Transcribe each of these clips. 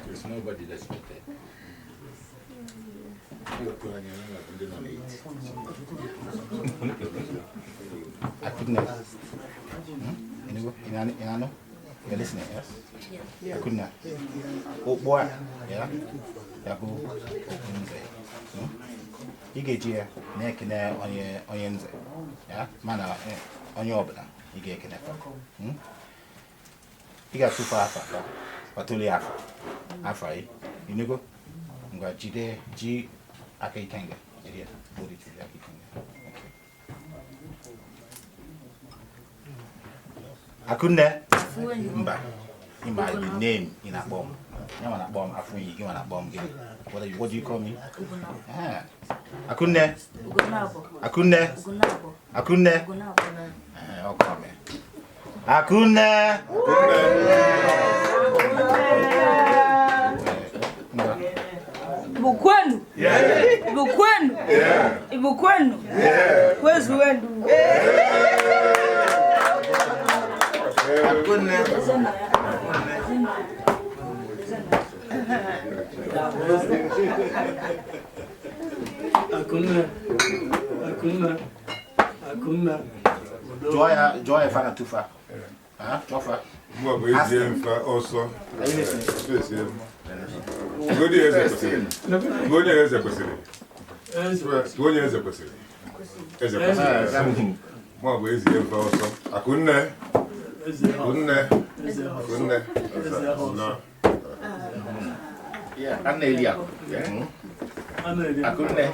There's nobody that's better. I couldn't. You're listening, yes? Yeah. I couldn't. Oh, boy. Yeah? Yeah, go. You get your neck in there on your yeah? Man, on your orbit. You get connected. You got too far, but only Afra. You know, I'm going to G. Aki Kanga. Okay. I couldn't. In my name in a bomb. You want a bomb, I think you want a bomb game. What do you call me? I couldn't. I couldn't. I couldn't. Oh, come here. I couldn't. Bukwenu? Yeah. Bukwenu? Yeah. Bukwenu? Yeah. Where's Wendu? Akune. Joy fana tufa. Tofa. Moi brésilien fa also. Spécial. Godi eze kwesịrị. Onye eze kwesịrị. Eze kwesịrị. Moi brésilien fa also. Akunne. Akunne. No. Yeah, Anelia. Akunne.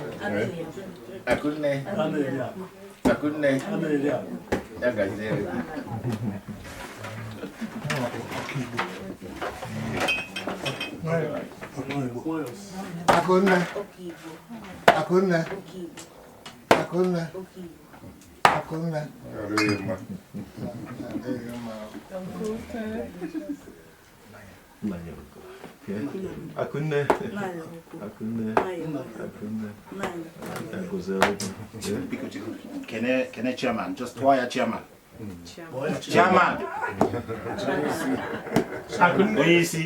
Can I chairman? Just why a chairman? Chairman. Oisi.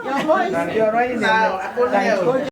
Your voice. You're right.